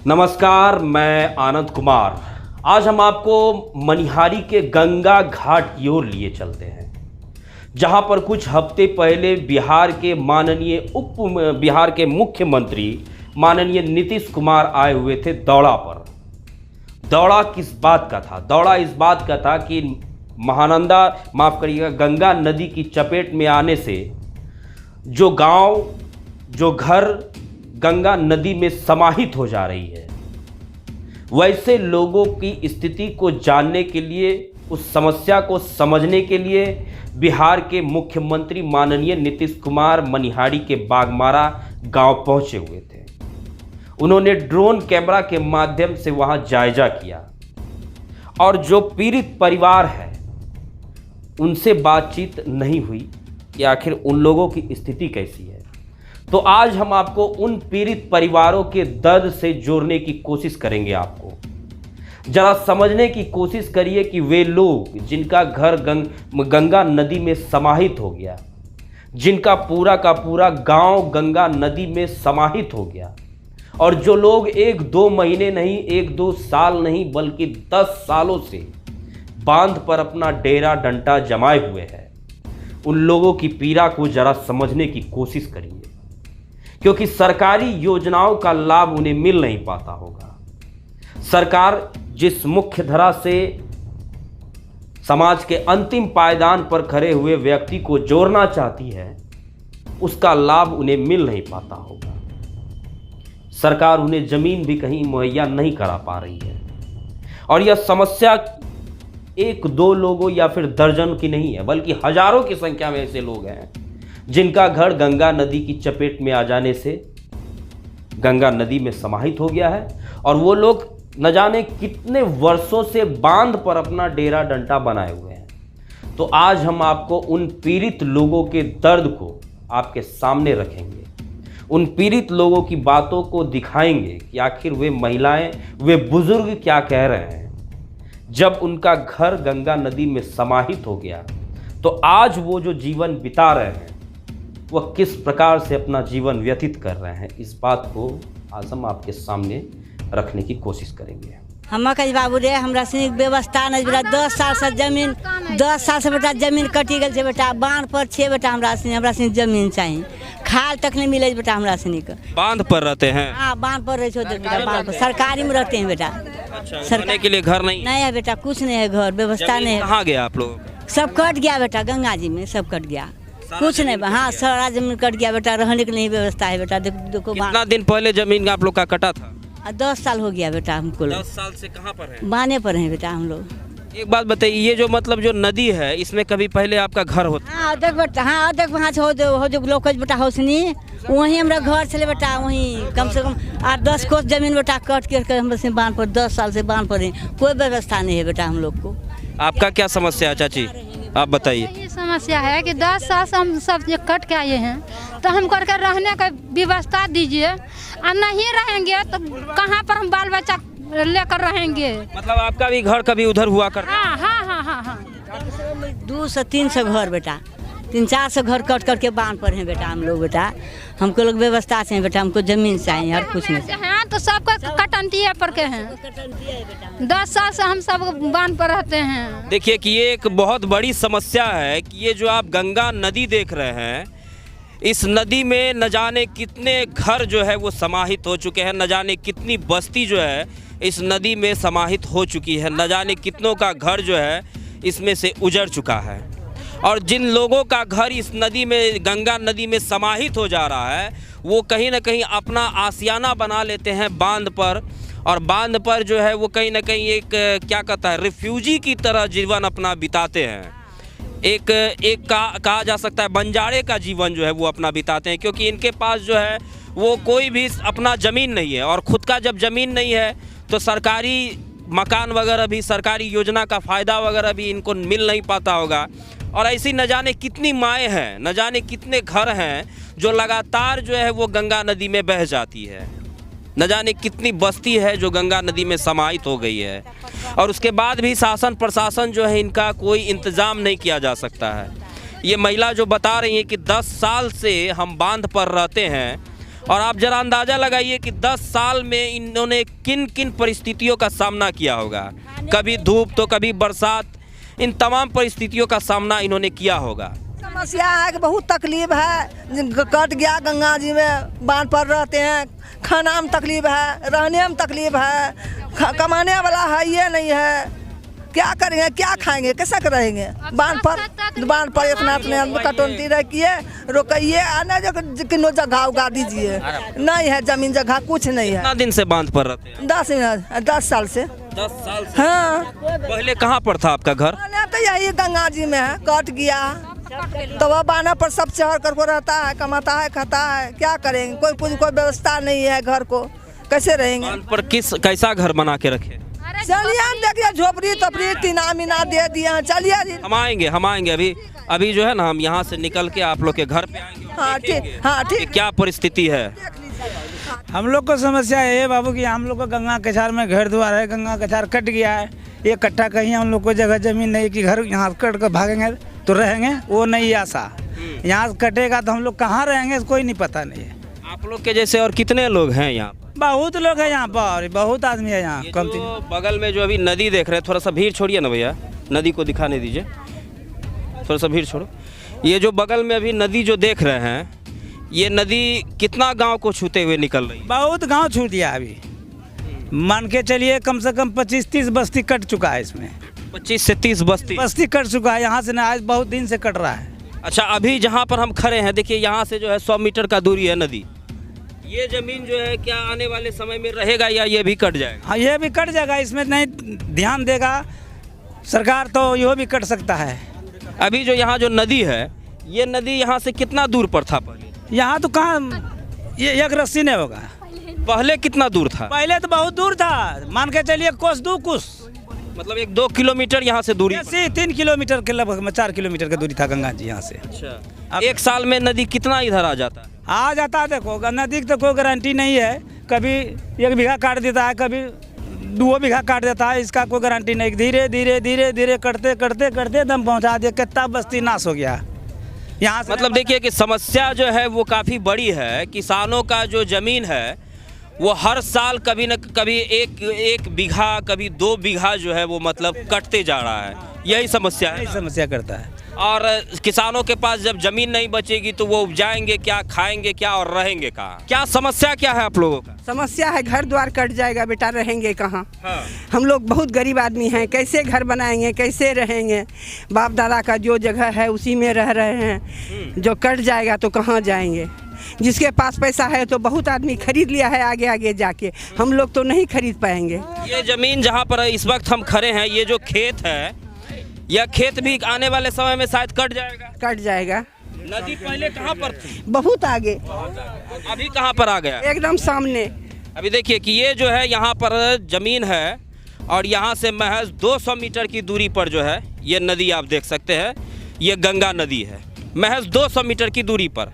नमस्कार, मैं आनंद कुमार। आज हम आपको मनिहारी के गंगा घाट की ओर लिए चलते हैं, जहां पर कुछ हफ्ते पहले बिहार के मुख्यमंत्री माननीय नीतीश कुमार आए हुए थे दौड़ा पर। दौड़ा किस बात का था? दौड़ा इस बात का था कि गंगा नदी की चपेट में आने से जो गांव, जो घर गंगा नदी में समाहित हो जा रही है, वैसे लोगों की स्थिति को जानने के लिए, उस समस्या को समझने के लिए बिहार के मुख्यमंत्री माननीय नीतीश कुमार मनिहारी के बागमारा गांव पहुंचे हुए थे। उन्होंने ड्रोन कैमरा के माध्यम से वहां जायजा किया और जो पीड़ित परिवार है उनसे बातचीत नहीं हुई कि आखिर उन लोगों की स्थिति कैसी है। तो आज हम आपको उन पीड़ित परिवारों के दर्द से जोड़ने की कोशिश करेंगे। आपको जरा समझने की कोशिश करिए कि वे लोग जिनका घर गंगा नदी में समाहित हो गया, जिनका पूरा का पूरा गांव गंगा नदी में समाहित हो गया, और जो लोग 1-2 महीने नहीं, 1-2 साल नहीं, बल्कि 10 सालों से बांध पर अपना डेरा डंटा जमाए हुए हैं, उन लोगों की पीड़ा को जरा समझने की कोशिश करिए, क्योंकि सरकारी योजनाओं का लाभ उन्हें मिल नहीं पाता होगा। सरकार जिस मुख्य धारा से समाज के अंतिम पायदान पर खड़े हुए व्यक्ति को जोड़ना चाहती है, उसका लाभ उन्हें मिल नहीं पाता होगा। सरकार उन्हें जमीन भी कहीं मुहैया नहीं करा पा रही है, और यह समस्या 1-2 लोगों या फिर दर्जन की नहीं है, बल्कि हजारों की संख्या में ऐसे लोग हैं जिनका घर गंगा नदी की चपेट में आ जाने से गंगा नदी में समाहित हो गया है, और वो लोग न जाने कितने वर्षों से बांध पर अपना डेरा डंटा बनाए हुए हैं। तो आज हम आपको उन पीड़ित लोगों के दर्द को आपके सामने रखेंगे, उन पीड़ित लोगों की बातों को दिखाएंगे कि आखिर वे महिलाएं, वे बुजुर्ग क्या कह रहे हैं। जब उनका घर गंगा नदी में समाहित हो गया, तो आज वो जो जीवन बिता रहे हैं, वह किस प्रकार से अपना जीवन व्यतीत कर रहे हैं, इस बात को आज हम आपके सामने रखने की कोशिश करेंगे। हम कही बाबू रे, हमरा से व्यवस्था नहीं बेटा। 10 साल से बेटा जमीन कटी गई बेटा। बांध पर छे बेटा, हमरा से जमीन चाहिए। खाल तक नहीं मिले बेटा हमरा से। बांध पर रहते हैं? हाँ, बांध पर रहे बेटा। बांध पर सरकारी में रहते हैं बेटा। रहने के लिए घर नहीं है बेटा, कुछ नहीं है, घर व्यवस्था नहीं है। कहाँ गया आप लोग? सब कट गया बेटा, गंगा जी में सब कट गया, कुछ नहीं। हाँ, सारा जमीन कट गया बेटा, रहने की नहीं व्यवस्था है बेटा। देखो कितना दिन पहले जमीन आप लोग का कटा था? 10 साल हो गया बेटा हमको। 10 साल से कहाँ पर है? बाने पर है बेटा हम लोग। एक बात बताइए, ये जो मतलब जो नदी है, इसमें कभी पहले आपका घर होता? हाँ देख बेटा, हाँ देख वहाँ से हो जो लोग बेटा हौसनी, वहीं हमारा घर चले बेटा। वहीं कम से कम 8-10 कोस जमीन बेटा कट के हम से बांध पर 10 साल से बांध पर कोई व्यवस्था नहीं है बेटा हम लोग को। आपका क्या समस्या है चाची, आप बताइए? ये समस्या है कि 10 साल से हम सब कट के आए हैं, तो हम करके रहने का व्यवस्था दीजिए। और नहीं रहेंगे तो कहाँ पर हम बाल बच्चा लेकर रहेंगे? मतलब आपका भी घर कभी उधर हुआ करता? हाँ हाँ हाँ हाँ हाँ। 200-300 घर बेटा, 300-400 घर कट करके बांध पर हैं बेटा हम लोग बेटा। हमको लोग व्यवस्था से बेटा, हमको जमीन चाहिए और कुछ नहीं। हाँ, तो सबका कटंतिया पर के हैं। 10 साल से हम सब बांध पर रहते हैं। देखिए कि ये एक बहुत बड़ी समस्या है कि ये जो आप गंगा नदी देख रहे हैं, इस नदी में न जाने कितने घर जो है वो समाहित हो चुके हैं, न जाने कितनी बस्ती जो है इस नदी में समाहित हो चुकी है, न जाने कितनों का घर जो है इसमें से उजड़ चुका है। और जिन लोगों का घर इस नदी में, गंगा नदी में समाहित हो जा रहा है, वो कहीं ना कहीं अपना आशियाना बना लेते हैं बांध पर, और बांध पर जो है वो कहीं ना कहीं एक क्या कहता है, रिफ्यूजी की तरह जीवन अपना बिताते हैं। एक कहा जा सकता है बंजारे का जीवन जो है वो अपना बिताते हैं, क्योंकि इनके पास जो है वो कोई भी अपना ज़मीन नहीं है, और ख़ुद का जब ज़मीन नहीं है तो सरकारी मकान वगैरह भी, सरकारी योजना का फ़ायदा वगैरह भी इनको मिल नहीं पाता होगा। और ऐसी न जाने कितनी माएँ हैं, न जाने कितने घर हैं जो लगातार जो है वो गंगा नदी में बह जाती है, न जाने कितनी बस्ती है जो गंगा नदी में समाहित हो गई है, और उसके बाद भी शासन प्रशासन जो है इनका कोई इंतज़ाम नहीं किया जा सकता है। ये महिला जो बता रही हैं कि 10 साल से हम बांध पर रहते हैं, और आप जरा अंदाज़ा लगाइए कि 10 साल में इन्होंने किन किन परिस्थितियों का सामना किया होगा। कभी धूप तो कभी बरसात, इन तमाम परिस्थितियों का सामना इन्होंने किया होगा। समस्या है कि बहुत तकलीफ है, कट गया गंगा जी में बांध पर रहते हैं, खाना में तकलीफ है, रहने में तकलीफ है, कमाने वाला है ये नहीं है, क्या करेंगे, क्या खाएंगे, कैसा रहेंगे। बांध पर इतना कटौती रखिए, रोकिए, आना किनो जगह उगा दीजिए, नहीं है जमीन जगह कुछ नहीं है। कितना दिन से बांध पर रहते हैं? 10 साल से। 10 साल से? हाँ। पहले कहाँ पर था आपका घर? तो यही गंगा जी में है, कट गया तो वह बाना पर सब चढ़ कर को रहता है, कमाता है, खाता है, क्या करेंगे, कोई व्यवस्था नहीं है, घर को कैसे रहेंगे। बांध पर कैसा घर बना के रखे? चलिए देखिए, झोपड़ी तोपड़ी टीना मीना दे दिए, चलिए। हम आएंगे अभी जो है ना, हम यहाँ से निकल के आप लोग के घर पे आएंगे। हाँ ठीक, हाँ ठीक। क्या परिस्थिति है? हम लोग को समस्या है बाबू कि हम लोग को गंगा कछार में घर द्वार है, गंगा कछार कट गया है, एक कट्ठा कहीं हम लोग को जगह जमीन नहीं कि घर यहाँ कट कर भागेंगे तो रहेंगे, वो नहीं आशा। यहाँ से कटेगा तो हम लोग कहाँ रहेंगे कोई नहीं पता नहीं है। आप लोग के जैसे और कितने लोग हैं यहाँ पर? बहुत लोग हैं यहाँ पर, बहुत आदमी है यहाँ। कम बगल में जो अभी नदी देख रहे हैं, थोड़ा सा भीड़ छोड़िए ना भैया, नदी को दिखाने दीजिए, थोड़ा सा भीड़ छोड़ो। ये जो बगल में अभी नदी जो देख रहे हैं, ये नदी कितना गांव को छूते हुए निकल रही है? बहुत गांव छूट दिया अभी, मान के चलिए कम से कम 25-30 बस्ती कट चुका है इसमें। 25 से 30 बस्ती कट चुका है यहाँ से ना, आज बहुत दिन से कट रहा है। अच्छा, अभी जहाँ पर हम खड़े हैं देखिए, यहाँ से जो है 100 मीटर का दूरी है नदी। ये जमीन जो है क्या आने वाले समय में रहेगा या ये भी कट जाएगा? हाँ, ये भी कट जाएगा, इसमें नहीं ध्यान देगा सरकार तो ये भी कट सकता है। अभी जो यहाँ जो नदी है, ये नदी यहाँ से कितना दूर पर था पहले? यहाँ तो कहाँ, ये एक रस्सी नहीं होगा। पहले कितना दूर था? पहले तो बहुत दूर था, मान के चलिए कोस 2 कोस, मतलब 1-2 किलोमीटर यहाँ से दूरी? 3 किलोमीटर के लगभग 4 किलोमीटर की दूरी था गंगा जी यहाँ से। अच्छा, एक साल में नदी कितना इधर आ जाता है? आ जाता है, देखो नदी की तो कोई गारंटी नहीं है, कभी 1 बीघा काट देता है, कभी 2 बीघा काट देता है, इसका कोई गारंटी नहीं। धीरे धीरे धीरे धीरे करते करते करते दम पहुँचा दिया, कितना बस्ती नाश हो गया यहाँ से। मतलब देखिए कि समस्या जो है वो काफ़ी बड़ी है। किसानों का जो ज़मीन है वो हर साल कभी न कभी एक बीघा, कभी 2 बीघा जो है वो मतलब कटते जा रहा है। यही समस्या है, यही समस्या करता है। और किसानों के पास जब ज़मीन नहीं बचेगी तो वो उपजाएंगे क्या, खाएंगे क्या और रहेंगे कहाँ? क्या समस्या क्या है आप लोगों का? समस्या है घर द्वार कट जाएगा बेटा, रहेंगे कहाँ? हाँ। हम लोग बहुत गरीब आदमी हैं, कैसे घर बनाएंगे, कैसे रहेंगे? बाप दादा का जो जगह है उसी में रह रहे हैं, जो कट जाएगा तो कहाँ जाएंगे? जिसके पास पैसा है तो बहुत आदमी खरीद लिया है आगे आगे जाके, हम लोग तो नहीं खरीद पाएंगे। ये ज़मीन जहाँ पर इस वक्त हम खड़े हैं, ये जो खेत है, यह खेत भी आने वाले समय में शायद कट जाएगा। कट जाएगा। नदी पहले कहाँ पर थी? बहुत आगे, अभी कहाँ पर आ गया? एकदम सामने। अभी देखिए कि ये जो है यहाँ पर ज़मीन है और यहाँ से महज 200 मीटर की दूरी पर जो है ये नदी आप देख सकते हैं, ये गंगा नदी है, महज 200 मीटर की दूरी पर।